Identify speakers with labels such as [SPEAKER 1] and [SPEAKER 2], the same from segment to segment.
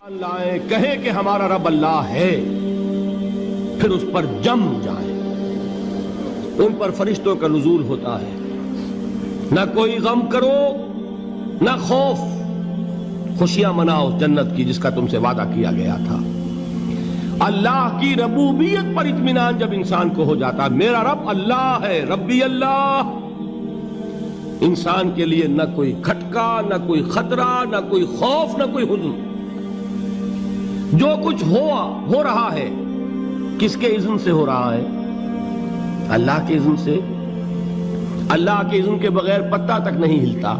[SPEAKER 1] لائیں کہیں کہ ہمارا رب اللہ ہے، پھر اس پر جم جائیں۔ ان پر فرشتوں کا نزول ہوتا ہے، نہ کوئی غم کرو نہ خوف، خوشیاں مناؤ جنت کی جس کا تم سے وعدہ کیا گیا تھا۔ اللہ کی ربوبیت پر اطمینان جب انسان کو ہو جاتا، میرا رب اللہ ہے، ربی اللہ، انسان کے لیے نہ کوئی کھٹکا، نہ کوئی خطرہ، نہ کوئی خوف، نہ کوئی حزن۔ جو کچھ ہو رہا ہے کس کے اذن سے ہو رہا ہے؟ اللہ کے اذن سے۔ اللہ کے اذن کے بغیر پتا تک نہیں ہلتا۔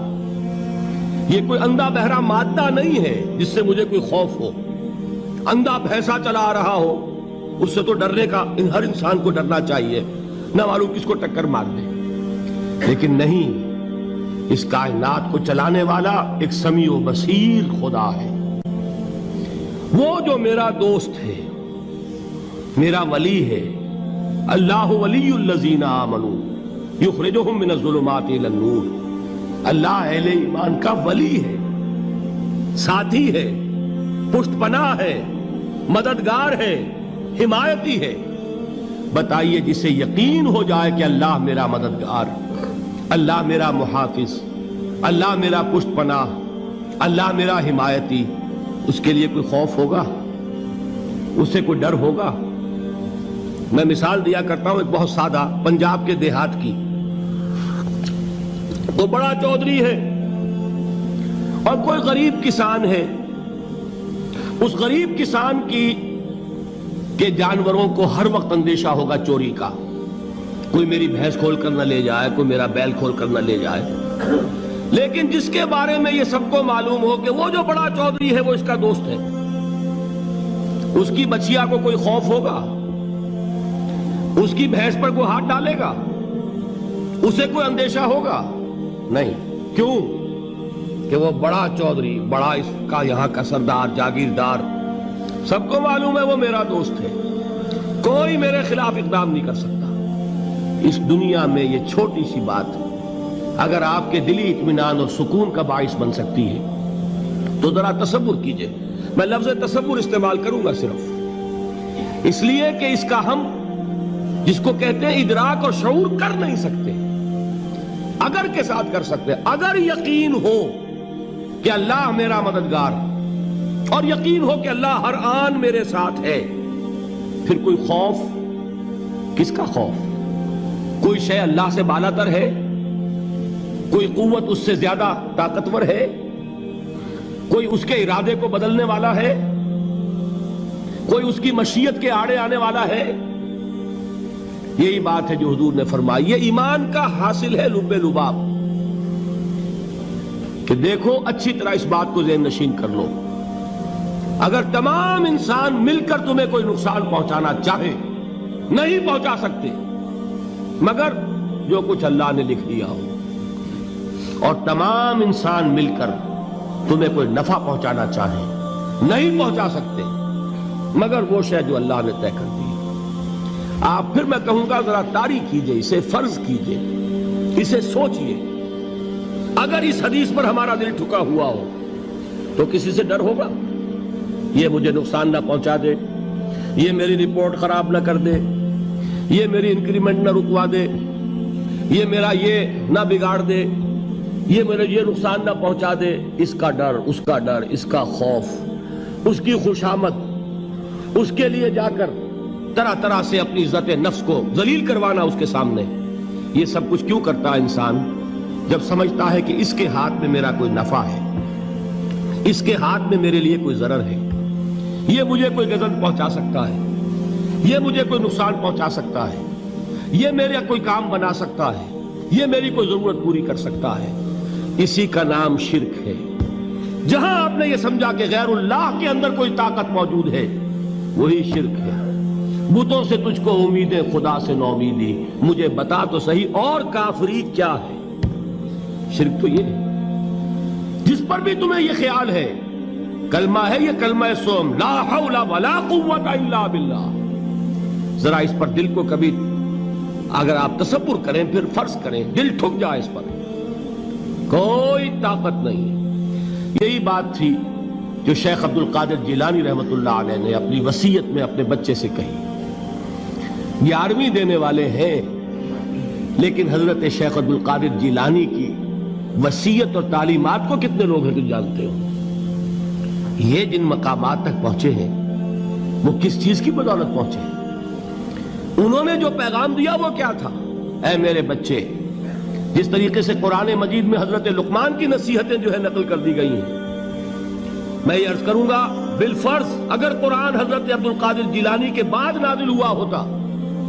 [SPEAKER 1] یہ کوئی اندھا بہرا مادہ نہیں ہے جس سے مجھے کوئی خوف ہو۔ اندھا بھینسا چلا آ رہا ہو اس سے تو ڈرنے کا ہر انسان کو ڈرنا چاہیے، نہ معلوم کس کو ٹکر مار دے۔ لیکن نہیں، اس کائنات کو چلانے والا ایک سمیع و بصیر خدا ہے۔ وہ جو میرا دوست ہے، میرا ولی ہے۔ اللہ ولی الذین آمنوا یخرجہم من الظلمات الی النور۔ اللہ اہل ایمان کا ولی ہے، ساتھی ہے، پشت پناہ ہے، مددگار ہے، حمایتی ہے۔ بتائیے جسے یقین ہو جائے کہ اللہ میرا مددگار، اللہ میرا محافظ، اللہ میرا پشت پناہ، اللہ میرا حمایتی، اس کے لیے کوئی خوف ہوگا؟ اس سے کوئی ڈر ہوگا؟ میں مثال دیا کرتا ہوں ایک بہت سادہ پنجاب کے دیہات کی۔ وہ بڑا چودھری ہے اور کوئی غریب کسان ہے۔ اس غریب کسان کے جانوروں کو ہر وقت اندیشہ ہوگا چوری کا، کوئی میری بھینس کھول کر نہ لے جائے، کوئی میرا بیل کھول کر نہ لے جائے۔ لیکن جس کے بارے میں یہ سب کو معلوم ہو کہ وہ جو بڑا چودھری ہے وہ اس کا دوست ہے، اس کی بچیا کو کوئی خوف ہوگا؟ اس کی بھینس پر کوئی ہاتھ ڈالے گا؟ اسے کوئی اندیشہ ہوگا؟ نہیں۔ کیوں؟ کہ وہ بڑا چودھری، بڑا اس کا یہاں کا سردار، جاگیردار، سب کو معلوم ہے وہ میرا دوست ہے، کوئی میرے خلاف اقدام نہیں کر سکتا۔ اس دنیا میں یہ چھوٹی سی بات اگر آپ کے دلی اطمینان اور سکون کا باعث بن سکتی ہے تو ذرا تصور کیجئے۔ میں لفظ تصور استعمال کروں گا صرف اس لیے کہ اس کا ہم جس کو کہتے ہیں ادراک اور شعور کر نہیں سکتے، اگر کے ساتھ کر سکتے۔ اگر یقین ہو کہ اللہ میرا مددگار اور یقین ہو کہ اللہ ہر آن میرے ساتھ ہے، پھر کوئی خوف؟ کس کا خوف؟ کوئی شے اللہ سے بالا تر ہے؟ کوئی قوت اس سے زیادہ طاقتور ہے؟ کوئی اس کے ارادے کو بدلنے والا ہے؟ کوئی اس کی مشیت کے آڑے آنے والا ہے؟ یہی بات ہے جو حضور نے فرمائی۔ یہ ایمان کا حاصل ہے لب لباب، کہ دیکھو اچھی طرح اس بات کو ذہن نشین کر لو، اگر تمام انسان مل کر تمہیں کوئی نقصان پہنچانا چاہے نہیں پہنچا سکتے، مگر جو کچھ اللہ نے لکھ دیا ہو، اور تمام انسان مل کر تمہیں کوئی نفع پہنچانا چاہے نہیں پہنچا سکتے، مگر وہ شے جو اللہ نے طے کر دی۔ آپ پھر میں کہوں گا ذرا طاری کیجئے، اسے فرض کیجئے، اسے سوچئے۔ اگر اس حدیث پر ہمارا دل ٹھکا ہوا ہو تو کسی سے ڈر ہوگا؟ یہ مجھے نقصان نہ پہنچا دے، یہ میری رپورٹ خراب نہ کر دے، یہ میری انکریمنٹ نہ رکوا دے، یہ میرا یہ نہ بگاڑ دے، یہ میرے یہ نقصان نہ پہنچا دے۔ اس کا ڈر، اس کا ڈر، اس کا خوف، اس کی خوشامد، اس کے لیے جا کر طرح طرح سے اپنی عزت نفس کو ذلیل کروانا اس کے سامنے۔ یہ سب کچھ کیوں کرتا ہے انسان؟ جب سمجھتا ہے کہ اس کے ہاتھ میں میرا کوئی نفع ہے، اس کے ہاتھ میں میرے لیے کوئی ضرر ہے، یہ مجھے کوئی غضب پہنچا سکتا ہے، یہ مجھے کوئی نقصان پہنچا سکتا ہے، یہ میرا کوئی کام بنا سکتا ہے، یہ میری کوئی ضرورت پوری کر سکتا ہے۔ اسی کا نام شرک ہے۔ جہاں آپ نے یہ سمجھا کہ غیر اللہ کے اندر کوئی طاقت موجود ہے، وہی شرک ہے۔ بتوں سے تجھ کو امیدیں، خدا سے نومیدی، مجھے بتا تو صحیح اور کافری کیا ہے؟ شرک تو یہ ہے۔ جس پر بھی تمہیں یہ خیال ہے، کلمہ ہے یہ کلمہ سوم، لا حول ولا قوت الا باللہ، ذرا اس پر دل کو کبھی اگر آپ تصور کریں، پھر فرض کریں، دل ٹھک جائے اس پر، کوئی طاقت نہیں ہے۔ یہی بات تھی جو شیخ عبد القادر جیلانی رحمۃ اللہ علیہ نے اپنی وصیت میں اپنے بچے سے کہی. 11ویں دینے والے ہیں، لیکن حضرت شیخ عبد القادر جیلانی کی وصیت اور تعلیمات کو کتنے لوگ ہیں جو جانتے ہو؟ یہ جن مقامات تک پہنچے ہیں وہ کس چیز کی بدولت پہنچے ہیں؟ انہوں نے جو پیغام دیا وہ کیا تھا؟ اے میرے بچے، جس طریقے سے قرآن مجید میں حضرت لقمان کی نصیحتیں جو ہے نقل کر دی گئی ہیں، میں یہ عرض کروں گا بالفرض اگر قرآن حضرت عبد القادر جیلانی کے بعد نازل ہوا ہوتا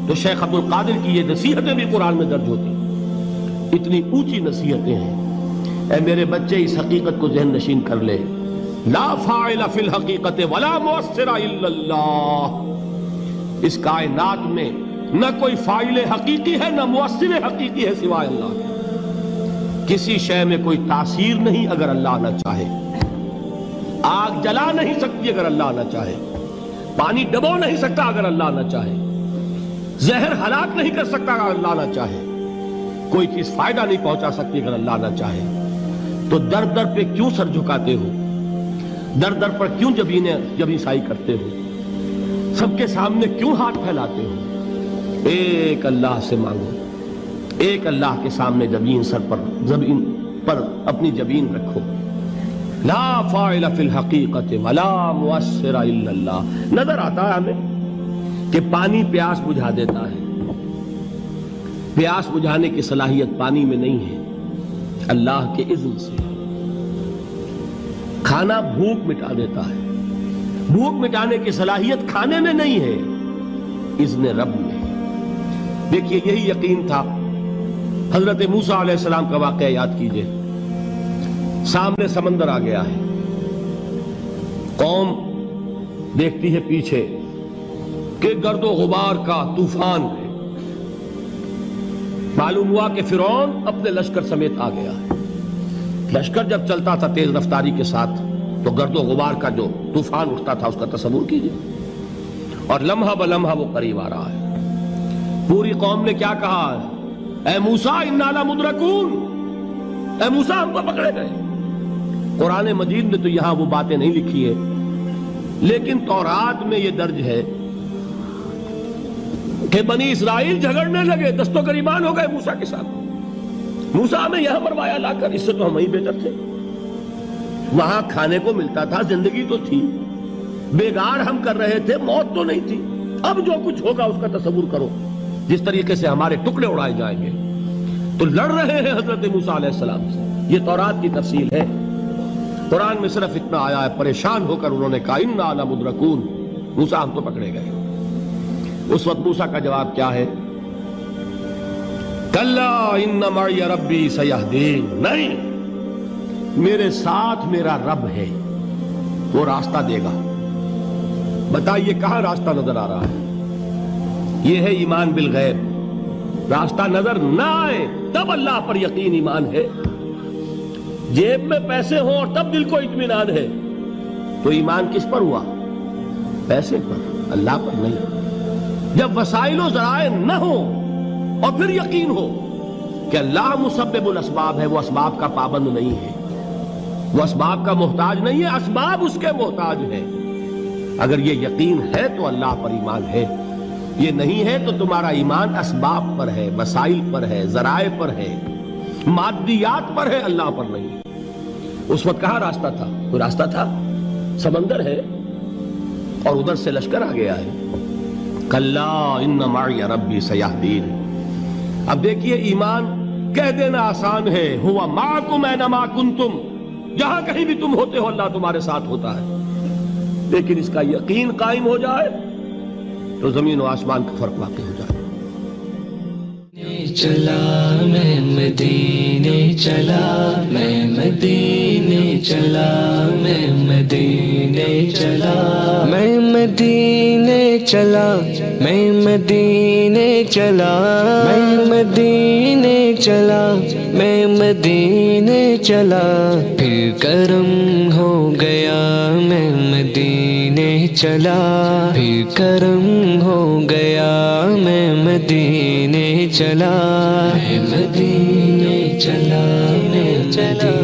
[SPEAKER 1] تو شیخ عبد القادر کی یہ نصیحتیں بھی قرآن میں درج ہوتی. اتنی اونچی نصیحتیں ہیں. اے میرے بچے، اس حقیقت کو ذہن نشین کر لے، لا فاعل فی الحقیقت ولا مؤثر الا اللہ. اس کائنات میں نہ کوئی فاعل حقیقی ہے نہ مؤثر حقیقی ہے سوائے اللہ کے. کسی شے میں کوئی تاثیر نہیں اگر اللہ نہ چاہے. آگ جلا نہیں سکتی اگر اللہ نہ چاہے. پانی ڈبو نہیں سکتا اگر اللہ نہ چاہے. زہر ہلاک نہیں کر سکتا اگر اللہ نہ چاہے. کوئی چیز فائدہ نہیں پہنچا سکتی اگر اللہ نہ چاہے. تو در در پہ کیوں سر جھکاتے ہو؟ در در پر کیوں جبیں سائی کرتے ہو؟ سب کے سامنے کیوں ہاتھ پھیلاتے ہو؟ ایک اللہ سے مانگو. ایک اللہ کے سامنے زمین پر اپنی جبین رکھو. لا فاعل فی الحقیقت ولا مؤثر الا اللہ. نظر آتا ہے ہمیں کہ پانی پیاس بجھا دیتا ہے. پیاس بجھانے کی صلاحیت پانی میں نہیں ہے، اللہ کے اذن سے. کھانا بھوک مٹا دیتا ہے، بھوک مٹانے کی صلاحیت کھانے میں نہیں ہے، اذن رب میں. دیکھیے یہی یقین تھا. حضرت موسیٰ علیہ السلام کا واقعہ یاد کیجئے. سامنے سمندر آ گیا ہے، قوم دیکھتی ہے پیچھے کہ گرد و غبار کا طوفان ہے. معلوم ہوا کہ فرعون اپنے لشکر سمیت آ گیا ہے. لشکر جب چلتا تھا تیز رفتاری کے ساتھ تو گرد و غبار کا جو طوفان اٹھتا تھا اس کا تصور کیجئے. اور لمحہ بلمحہ وہ قریب آ رہا ہے. پوری قوم نے کیا کہا ہے؟ اے موسیٰ انا لمدرکون. اے موسیٰ ہم کو پکڑے گئے. قرآن مجید نے تو یہاں وہ باتیں نہیں لکھی ہے، لیکن تورات میں یہ درج ہے کہ بنی اسرائیل جھگڑنے لگے، دست و گریبان ہو گئے موسیٰ کے ساتھ. موسیٰ ہمیں یہاں مروایا لا کر، اس سے تو ہم ہی بہتر تھے. وہاں کھانے کو ملتا تھا، زندگی تو تھی، بیگار ہم کر رہے تھے، موت تو نہیں تھی. اب جو کچھ ہوگا اس کا تصور کرو، جس طریقے سے ہمارے ٹکڑے اڑائے جائیں گے. تو لڑ رہے ہیں حضرت موسیٰ علیہ السلام سے. یہ تورات کی تفصیل ہے. قرآن میں صرف اتنا آیا ہے، پریشان ہو کر انہوں نے کہا انا لمدرکون. موسیٰ ہم تو پکڑے گئے. اس وقت موسیٰ کا جواب کیا ہے؟ کلا ان معی ربی سیہدین. نہیں، میرے ساتھ میرا رب ہے، وہ راستہ دے گا. بتائیے کہاں راستہ نظر آ رہا ہے؟ یہ ہے ایمان بالغیب. راستہ نظر نہ آئے تب اللہ پر یقین ایمان ہے. جیب میں پیسے ہوں اور تب دل کو اطمینان ہے تو ایمان کس پر ہوا؟ پیسے پر، اللہ پر نہیں. جب وسائل و ذرائع نہ ہو اور پھر یقین ہو کہ اللہ مسبب الاسباب ہے، وہ اسباب کا پابند نہیں ہے، وہ اسباب کا محتاج نہیں ہے، اسباب اس کے محتاج ہیں. اگر یہ یقین ہے تو اللہ پر ایمان ہے. یہ نہیں ہے تو تمہارا ایمان اسباب پر ہے، وسائل پر ہے، ذرائع پر ہے، مادیات پر ہے، اللہ پر نہیں. اس وقت کہاں راستہ تھا؟ کوئی راستہ تھا؟ سمندر ہے اور ادھر سے لشکر آ گیا ہے. کلا ان معی ربی سیہدین. اب دیکھیے ایمان کہہ دینا آسان ہے، ہوا معکم اینما کنتم. جہاں کہیں بھی تم ہوتے ہو اللہ تمہارے ساتھ ہوتا ہے. لیکن اس کا یقین قائم ہو جائے تو زمین و آسمان کا فرق واقع ہو جائے.
[SPEAKER 2] چلا میں مدینے چلا، میں مدینے چلا، میں مدینے چلا، میں مدینے چلا، میں مدینے چلا، میں مدینے چلا، میں مدینے چلا. پھر کرم ہو گیا میں مدینے چلا، پھر کرم ہو گیا میں مدینے چلا، میں مدینے چلا، میں مدینے